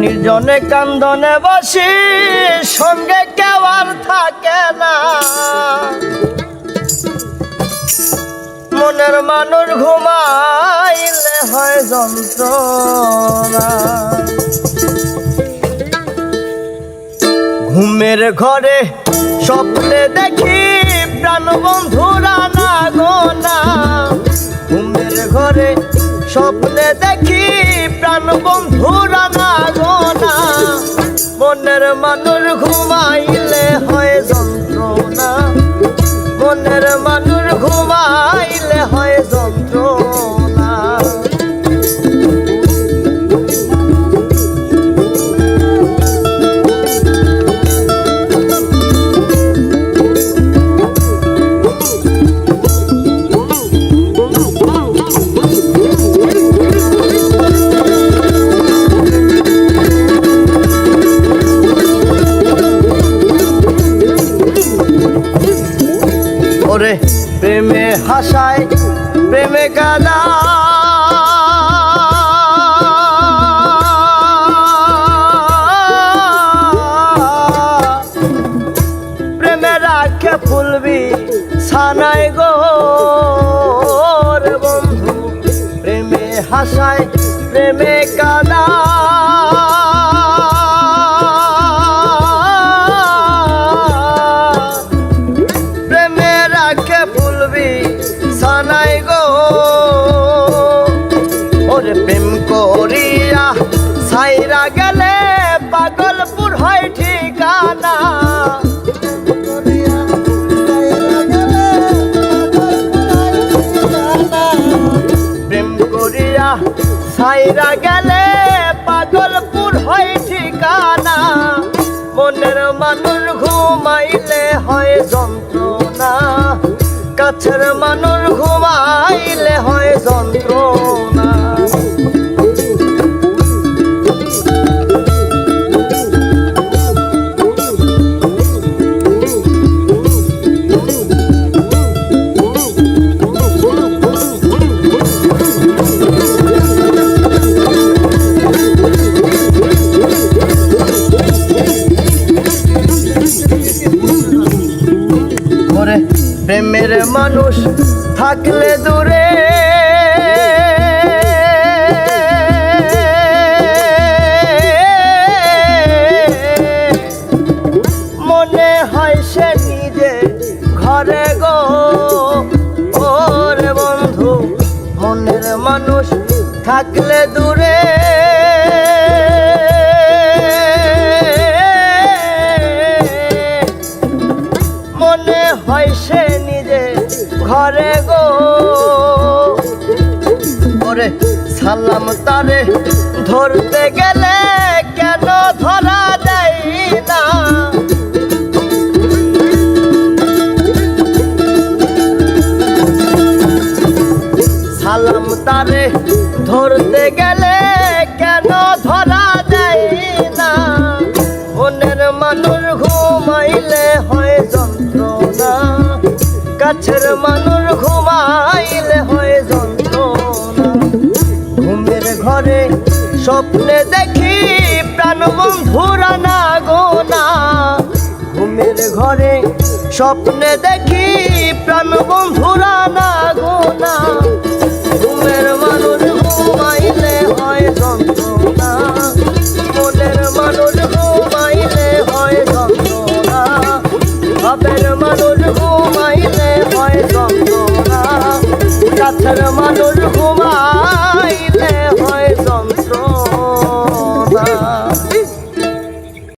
নির্জনে কান্দনে বসি সঙ্গে কেউ আর থাকে না, মনের মানুষ ঘুমাইলে হয় যন্ত্রণা। ঘুমের ঘরে স্বপ্নে দেখি প্রাণ বন্ধুরা না গোনা, ঘুমের ঘরে স্বপ্নে দেখি প্রাণ বন্ধুরা না গোনা, মনের মানুষ ঘুমাইলে হয় যন্ত্রণা, মনের মানুষ ঘুমাইলে হয় যন্ত্রণা। ওরে প্রেমে হাসায় প্রেমে কাঁদা, প্রেমে রাখে ফুলবি ছানায় গো রে বন্ধু, প্রেমে হাসায় প্রেমে কাঁদা, সানাই গো ওরে প্রেম করিয়া সাইরা গেলে পাগলপুর হয় ঠিকানা, প্রেম করিয়া সাইরা গেলে পাগলপুর হয় ঠিকানা, মনের মানুষ ঘুমাইলে হয় যন্ত্রণা, কাছের মানুষ ঘুমাইলে হয় যন্ত্রণা। ওরে প্রেমের মানুষ থাকলে দূরে, মনে হয় সে নিজে ঘরে গো ওরে বন্ধু, মনের মানুষ থাকলে দূরে, মনে হয় সে নিজে ঘরে গো ওরে সালাম তারে ধরতে গেলে কেন ধরা দেয় না, সালাম তারে ধরতে গেলে কেন ধরা দেয় না, মনের মানুষ ঘুমাইলে হয় যন্ত্রণা, কাছের মানুষ ঘুমাইলে হয় যন্ত্রণা। ঘুমের ঘরে স্বপ্নে দেখি প্রাণ বন্ধুরা না গোনা, ঘুমের ঘরে স্বপ্নে দেখি প্রাণ বন্ধুরা না গোনা, ঘুমের মানুষ ঘুমাইলে হয় যন্ত্রণা, মনের মানুষ ঘুমাইলে হয় যন্ত্রণা, বাপের মানুষ ঘুমাইলে হয় যন্ত্রণা, কাছের মানুষ ঘুমায়